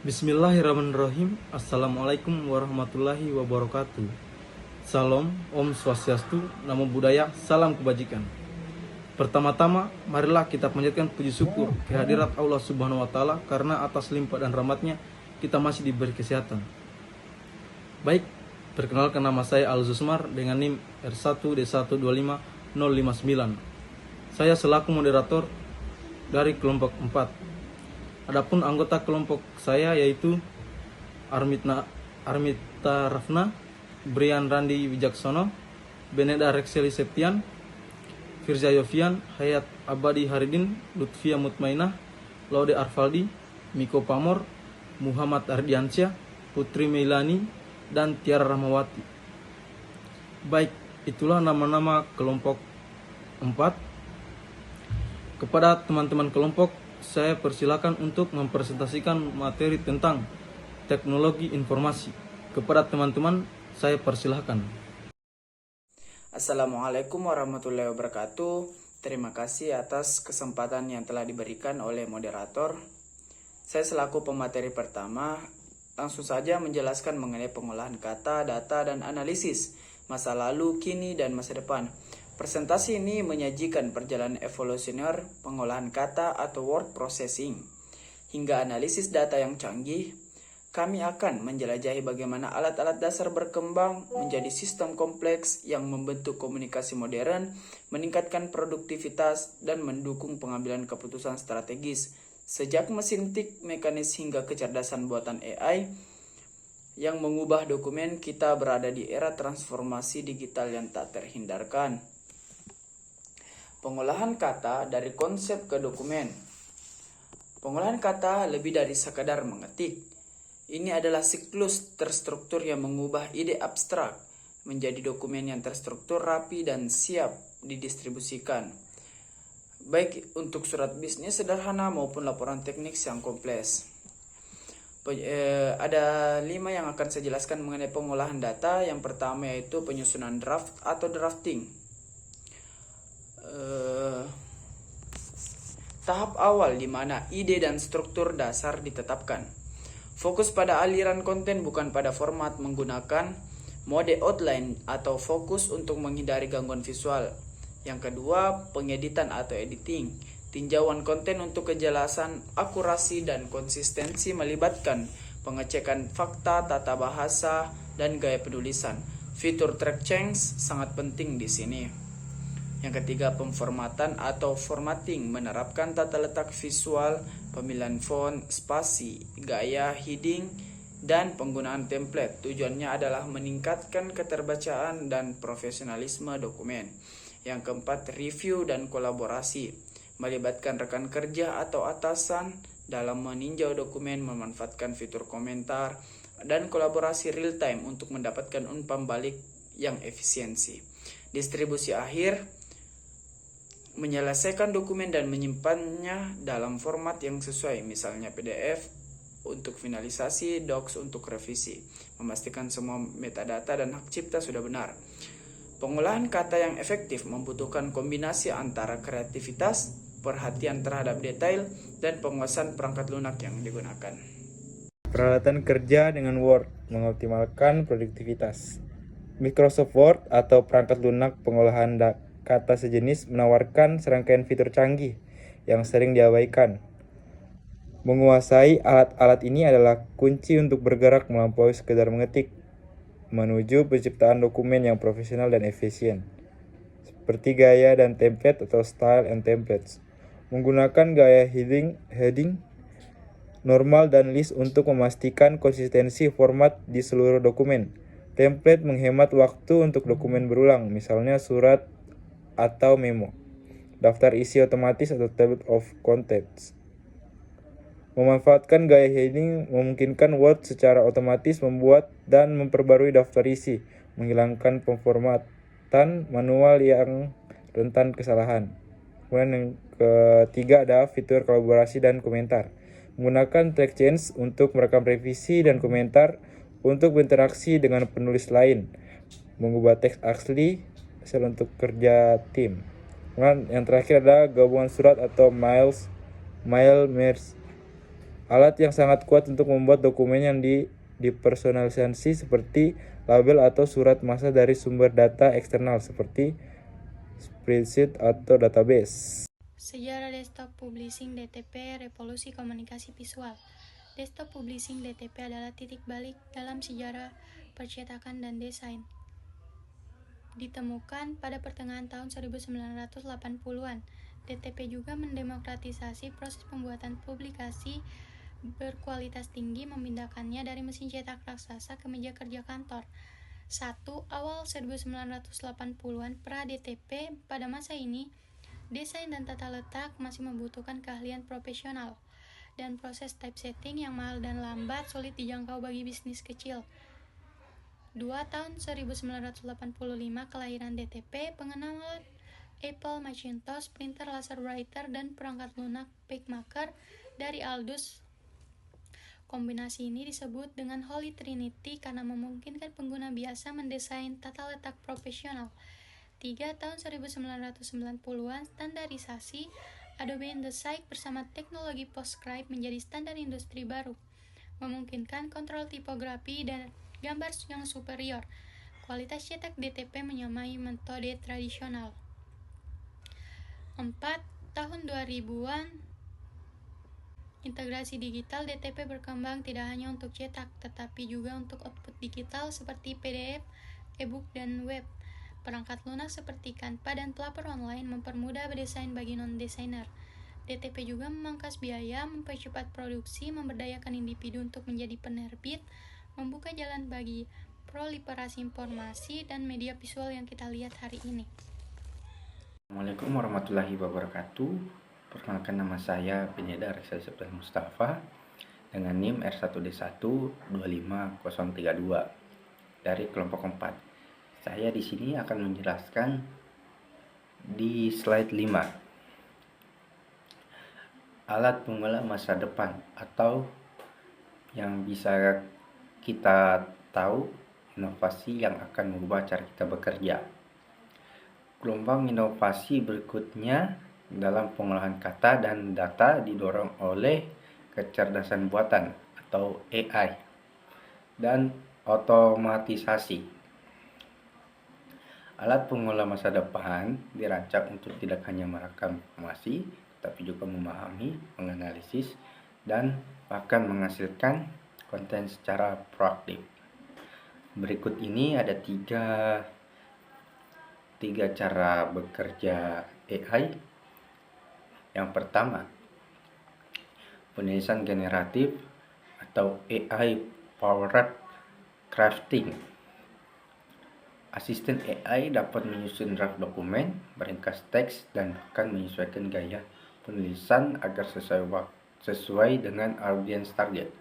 Bismillahirrahmanirrahim. Assalamualaikum warahmatullahi wabarakatuh. Salam, Om Swastiastu, Namo Buddhaya, Salam Kebajikan. Pertama-tama, marilah kita panjatkan puji syukur kehadirat Allah Subhanahu wa Ta'ala, karena atas limpah dan rahmatnya kita masih diberi kesehatan. Baik, perkenalkan, nama saya Al Zusmar dengan NIM R1D125059. Saya selaku moderator dari kelompok 4. Adapun anggota kelompok saya yaitu Armita Rafna, Brian Randi Wijaksono, Beneda Rexeli Septian, Firza Yofian, Hayat Abadi Haridin, Lutfia Mutmainah, Laude Arfaldi, Miko Pamor, Muhammad Ardiansyah, Putri Meilani, dan Tiara Rahmawati. Baik, itulah nama-nama kelompok 4. Kepada teman-teman kelompok, saya persilakan untuk mempresentasikan materi tentang teknologi informasi. Kepada teman-teman, saya persilakan. Assalamualaikum warahmatullahi wabarakatuh. Terima kasih atas kesempatan yang telah diberikan oleh moderator. Saya selaku pemateri pertama, langsung saja menjelaskan mengenai pengolahan kata, data, dan analisis masa lalu, kini, dan masa depan. Presentasi ini menyajikan perjalanan evolusioner pengolahan kata atau word processing hingga analisis data yang canggih. Kami akan menjelajahi bagaimana alat-alat dasar berkembang menjadi sistem kompleks yang membentuk komunikasi modern, meningkatkan produktivitas, dan mendukung pengambilan keputusan strategis. Sejak mesin tik mekanis hingga kecerdasan buatan AI yang mengubah dokumen, kita berada di era transformasi digital yang tak terhindarkan. Pengolahan kata dari konsep ke dokumen. Pengolahan kata lebih dari sekadar mengetik. Ini adalah siklus terstruktur yang mengubah ide abstrak menjadi dokumen yang terstruktur, rapi, dan siap didistribusikan. Baik untuk surat bisnis sederhana maupun laporan teknik yang kompleks. Ada 5 yang akan saya jelaskan mengenai pengolahan data. Yang pertama yaitu penyusunan draft atau drafting. Tahap awal di mana ide dan struktur dasar ditetapkan. Fokus pada aliran konten, bukan pada format, menggunakan mode outline atau fokus untuk menghindari gangguan visual. Yang kedua, pengeditan atau editing. Tinjauan konten untuk kejelasan, akurasi, dan konsistensi melibatkan pengecekan fakta, tata bahasa, dan gaya penulisan. Fitur track change sangat penting di sini. Yang ketiga, pemformatan atau formatting, menerapkan tata letak visual, pemilihan font, spasi, gaya, heading, dan penggunaan template. Tujuannya adalah meningkatkan keterbacaan dan profesionalisme dokumen. Yang keempat, review dan kolaborasi, melibatkan rekan kerja atau atasan dalam meninjau dokumen, memanfaatkan fitur komentar, dan kolaborasi real time untuk mendapatkan umpan balik yang efisiensi. Distribusi akhir, menyelesaikan dokumen dan menyimpannya dalam format yang sesuai, misalnya PDF untuk finalisasi, Docs untuk revisi, memastikan semua metadata dan hak cipta sudah benar. Pengolahan kata yang efektif membutuhkan kombinasi antara kreativitas, perhatian terhadap detail, dan penguasaan perangkat lunak yang digunakan. Peralatan kerja dengan Word mengoptimalkan produktivitas. Microsoft Word atau perangkat lunak pengolahan kata sejenis menawarkan serangkaian fitur canggih yang sering diabaikan. Menguasai alat-alat ini adalah kunci untuk bergerak melampaui sekedar mengetik, menuju penciptaan dokumen yang profesional dan efisien. Seperti gaya dan template atau style and templates. Menggunakan gaya heading, normal, dan list untuk memastikan konsistensi format di seluruh dokumen. Template menghemat waktu untuk dokumen berulang, misalnya surat atau memo. Daftar isi otomatis atau table of contents. Memanfaatkan gaya heading memungkinkan Word secara otomatis membuat dan memperbarui daftar isi, menghilangkan pemformatan manual yang rentan kesalahan. Kemudian yang ketiga ada fitur kolaborasi dan komentar. Menggunakan track change untuk merekam revisi dan komentar untuk berinteraksi dengan penulis lain. Mengubah teks asli untuk kerja tim. Kemudian yang terakhir ada gabungan surat atau mail merge. Alat yang sangat kuat untuk membuat dokumen yang dipersonalisasi seperti label atau surat massa dari sumber data eksternal seperti spreadsheet atau database. Sejarah Desktop Publishing DTP Revolusi Komunikasi Visual. Desktop Publishing DTP adalah titik balik dalam sejarah percetakan dan desain. Ditemukan pada pertengahan tahun 1980-an, DTP juga mendemokratisasi proses pembuatan publikasi berkualitas tinggi, memindahkannya dari mesin cetak raksasa ke meja kerja kantor. 1. Awal 1980-an pra-DTP. Pada masa ini, desain dan tata letak masih membutuhkan keahlian profesional, dan proses typesetting yang mahal dan lambat sulit dijangkau bagi bisnis kecil. 2. Tahun 1985 kelahiran DTP, pengenalan Apple Macintosh, printer laser writer, dan perangkat lunak PageMaker dari Aldus. Kombinasi ini disebut dengan Holy Trinity karena memungkinkan pengguna biasa mendesain tata letak profesional. 3. Tahun 1990-an, standarisasi Adobe InDesign bersama teknologi PostScript menjadi standar industri baru, memungkinkan kontrol tipografi dan gambar yang superior. Kualitas cetak DTP menyamai metode tradisional. 4. Tahun 2000-an, integrasi digital DTP berkembang tidak hanya untuk cetak, tetapi juga untuk output digital seperti PDF, e-book, dan web. Perangkat lunak seperti Canva dan pelapor online mempermudah berdesain bagi non-desainer. DTP juga memangkas biaya, mempercepat produksi, memberdayakan individu untuk menjadi penerbit, membuka jalan bagi proliferasi informasi dan media visual yang kita lihat hari ini. Assalamualaikum warahmatullahi wabarakatuh. Perkenalkan, nama saya Penyedar Reksa Sabda Mustafa dengan NIM R1D1 25032 dari kelompok 4. Saya di sini akan menjelaskan di slide 5 alat pemula masa depan, atau yang bisa kita tahu inovasi yang akan mengubah cara kita bekerja. Gelombang inovasi berikutnya dalam pengolahan kata dan data didorong oleh kecerdasan buatan atau AI dan otomatisasi. Alat pengolah masa depan dirancang untuk tidak hanya merekam informasi, tapi juga memahami, menganalisis, dan bahkan menghasilkan konten secara proaktif. Berikut ini ada tiga cara bekerja AI. Yang pertama, penulisan generatif atau AI powered crafting. Asisten AI dapat menyusun draft dokumen, meringkas teks, dan bahkan menyesuaikan gaya penulisan agar sesuai dengan audiens target.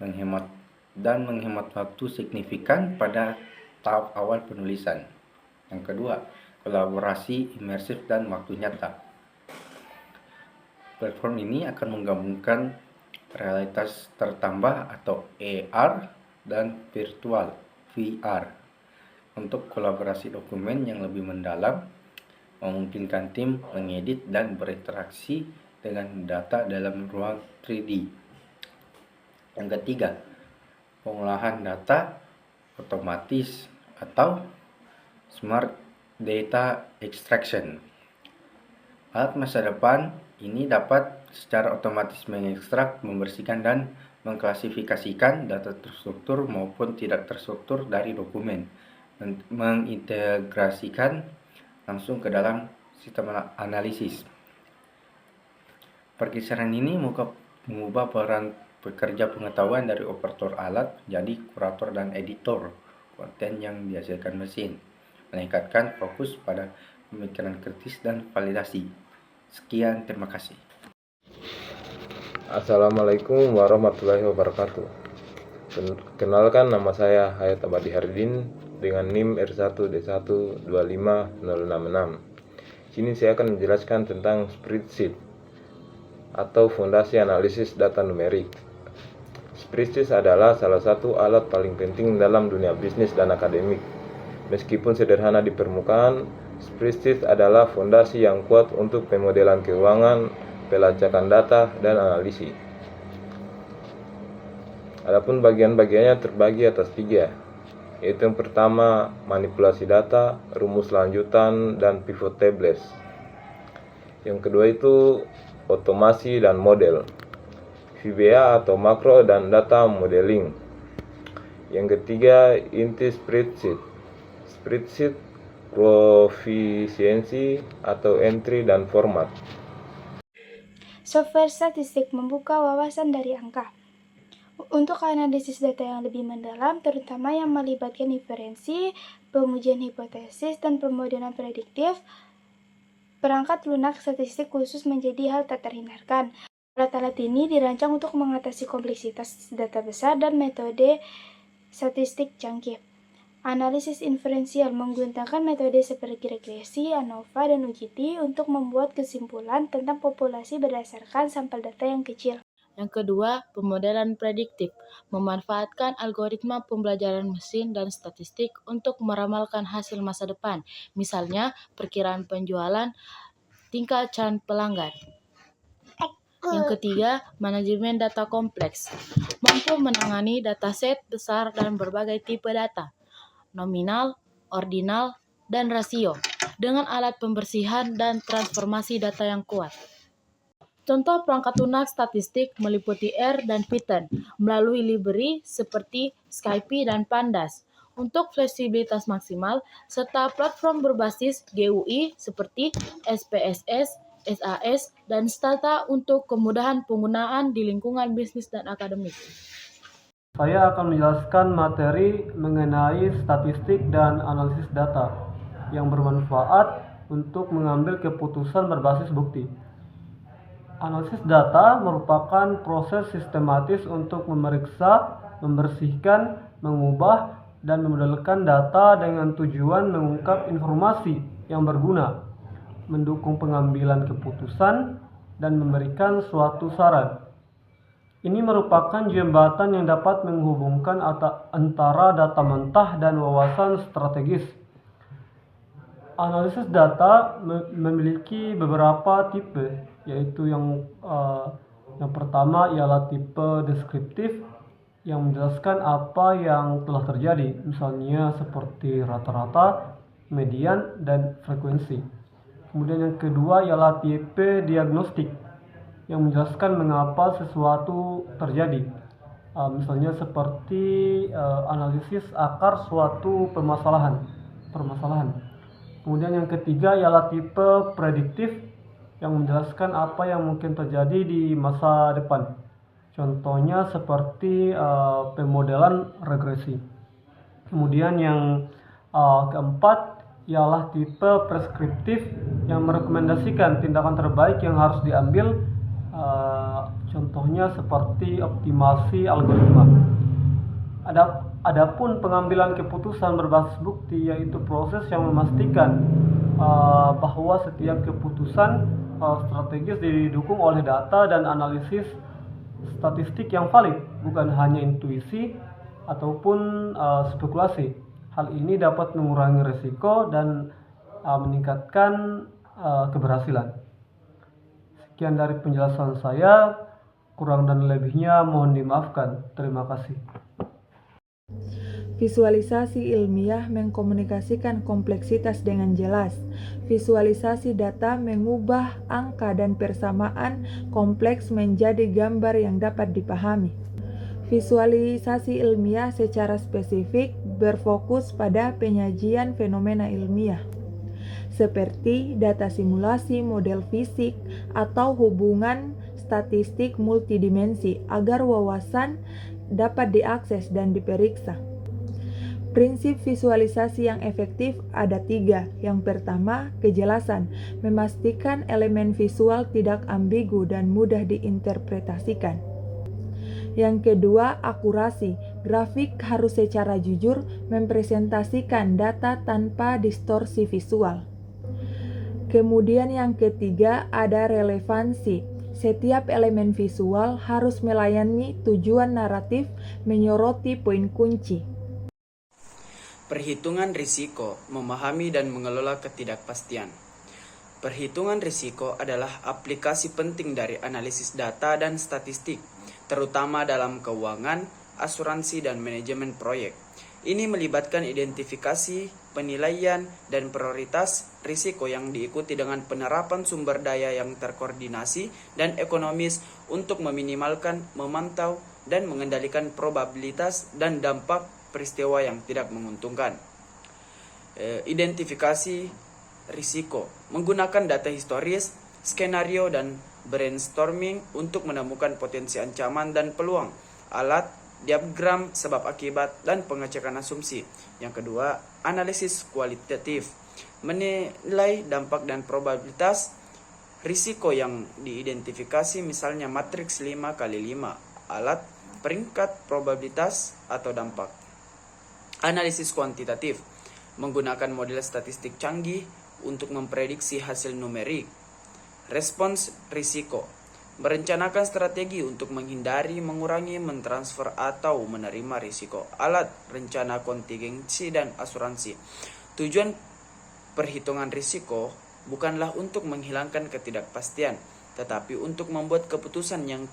Menghemat waktu signifikan pada tahap awal penulisan. Yang kedua, kolaborasi imersif dan waktu nyata. Platform ini akan menggabungkan realitas tertambah atau AR dan virtual VR untuk kolaborasi dokumen yang lebih mendalam, memungkinkan tim mengedit dan berinteraksi dengan data dalam ruang 3D. Yang ketiga, pengolahan data otomatis atau smart data extraction. Alat masa depan ini dapat secara otomatis mengekstrak, membersihkan, dan mengklasifikasikan data terstruktur maupun tidak terstruktur dari dokumen, mengintegrasikan langsung ke dalam sistem analisis. Pergeseran ini mengubah peran pekerja pengetahuan dari operator alat menjadi kurator dan editor konten yang dihasilkan mesin, meningkatkan fokus pada pemikiran kritis dan validasi. Sekian, terima kasih. Assalamualaikum warahmatullahi wabarakatuh. Kenalkan, nama saya Hayat Abadi Hardin dengan NIM R1D1 25066. Sini saya akan menjelaskan tentang spreadsheet atau fondasi analisis data numerik. Spreadsheet adalah salah satu alat paling penting dalam dunia bisnis dan akademik. Meskipun sederhana di permukaan, spreadsheet adalah fondasi yang kuat untuk pemodelan keuangan, pelacakan data, dan analisis. Adapun bagian-bagiannya terbagi atas 3, yaitu yang pertama manipulasi data, rumus lanjutan, dan pivot tables. Yang kedua itu otomasi dan model, VBA atau makro dan data modeling. Yang ketiga inti spreadsheet, koefisiensi atau entry dan format. Software statistik membuka wawasan dari angka. Untuk analisis data yang lebih mendalam, terutama yang melibatkan inferensi, pengujian hipotesis, dan pemodelan prediktif, perangkat lunak statistik khusus menjadi hal tak terhindarkan. Alat-alat ini dirancang untuk mengatasi kompleksitas data besar dan metode statistik canggih. Analisis inferensial menggunakan metode seperti regresi, ANOVA, dan UGT untuk membuat kesimpulan tentang populasi berdasarkan sampel data yang kecil. Yang kedua, pemodelan prediktif memanfaatkan algoritma pembelajaran mesin dan statistik untuk meramalkan hasil masa depan, misalnya perkiraan penjualan, tingkat can pelanggan. Yang ketiga, manajemen data kompleks, mampu menangani dataset besar dan berbagai tipe data, nominal, ordinal, dan rasio, dengan alat pembersihan dan transformasi data yang kuat. Contoh perangkat lunak statistik meliputi R dan Python melalui library seperti Scipy dan Pandas untuk fleksibilitas maksimal, serta platform berbasis GUI seperti SPSS, SAS, dan Stata untuk kemudahan penggunaan di lingkungan bisnis dan akademik. Saya akan menjelaskan materi mengenai statistik dan analisis data yang bermanfaat untuk mengambil keputusan berbasis bukti. Analisis data merupakan proses sistematis untuk memeriksa, membersihkan, mengubah, dan memodelkan data dengan tujuan mengungkap informasi yang berguna, mendukung pengambilan keputusan, dan memberikan suatu saran. Ini merupakan jembatan yang dapat menghubungkan antara data mentah dan wawasan strategis. Analisis data memiliki beberapa tipe, yaitu yang pertama ialah tipe deskriptif yang menjelaskan apa yang telah terjadi, misalnya seperti rata-rata, median, dan frekuensi. Kemudian yang kedua ialah tipe diagnostik yang menjelaskan mengapa sesuatu terjadi, misalnya seperti analisis akar suatu permasalahan. Kemudian yang ketiga ialah tipe prediktif yang menjelaskan apa yang mungkin terjadi di masa depan. Contohnya seperti pemodelan regresi. Kemudian yang keempat ialah tipe preskriptif yang merekomendasikan tindakan terbaik yang harus diambil. Contohnya seperti optimasi algoritma. Adapun pengambilan keputusan berbasis bukti, yaitu proses yang memastikan bahwa setiap keputusan strategis didukung oleh data dan analisis statistik yang valid, bukan hanya intuisi ataupun spekulasi. Hal ini dapat mengurangi risiko dan meningkatkan keberhasilan. Sekian dari penjelasan saya, kurang dan lebihnya mohon dimaafkan. Terima kasih. Visualisasi ilmiah mengkomunikasikan kompleksitas dengan jelas. Visualisasi data mengubah angka dan persamaan kompleks menjadi gambar yang dapat dipahami. Visualisasi ilmiah secara spesifik berfokus pada penyajian fenomena ilmiah, seperti data simulasi, model fisik, atau hubungan statistik multidimensi agar wawasan dapat diakses dan diperiksa. Prinsip visualisasi yang efektif ada 3. Yang pertama, kejelasan, memastikan elemen visual tidak ambigu dan mudah diinterpretasikan. Yang kedua, akurasi, grafik harus secara jujur mempresentasikan data tanpa distorsi visual. Kemudian yang ketiga, ada relevansi. Setiap elemen visual harus melayani tujuan naratif, menyoroti poin kunci. Perhitungan risiko, memahami dan mengelola ketidakpastian. Perhitungan risiko adalah aplikasi penting dari analisis data dan statistik, terutama dalam keuangan, asuransi, dan manajemen proyek. Ini melibatkan identifikasi, penilaian, dan prioritas risiko yang diikuti dengan penerapan sumber daya yang terkoordinasi dan ekonomis untuk meminimalkan, memantau, dan mengendalikan probabilitas dan dampak peristiwa yang tidak menguntungkan. Identifikasi risiko menggunakan data historis, skenario, dan brainstorming untuk menemukan potensi ancaman dan peluang. Alat, diagram sebab akibat, dan pengecekan asumsi. Yang kedua, analisis kualitatif menilai dampak dan probabilitas risiko yang diidentifikasi, misalnya matriks 5x5, alat, peringkat probabilitas atau dampak. Analisis kuantitatif menggunakan model statistik canggih untuk memprediksi hasil numerik. Respons risiko merencanakan strategi untuk menghindari, mengurangi, mentransfer, atau menerima risiko. Alat, rencana kontingensi dan asuransi. Tujuan perhitungan risiko bukanlah untuk menghilangkan ketidakpastian, tetapi untuk membuat keputusan yang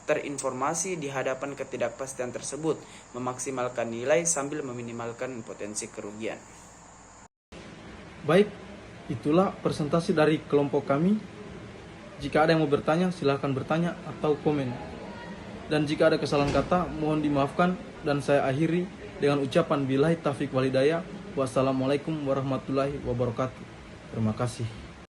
terinformasi di hadapan ketidakpastian tersebut, memaksimalkan nilai sambil meminimalkan potensi kerugian. Baik, itulah presentasi dari kelompok kami. Jika ada yang mau bertanya, silahkan bertanya atau komen. Dan jika ada kesalahan kata, mohon dimaafkan. Dan saya akhiri dengan ucapan billahi taufiq walhidayah. Wassalamualaikum warahmatullahi wabarakatuh. Terima kasih.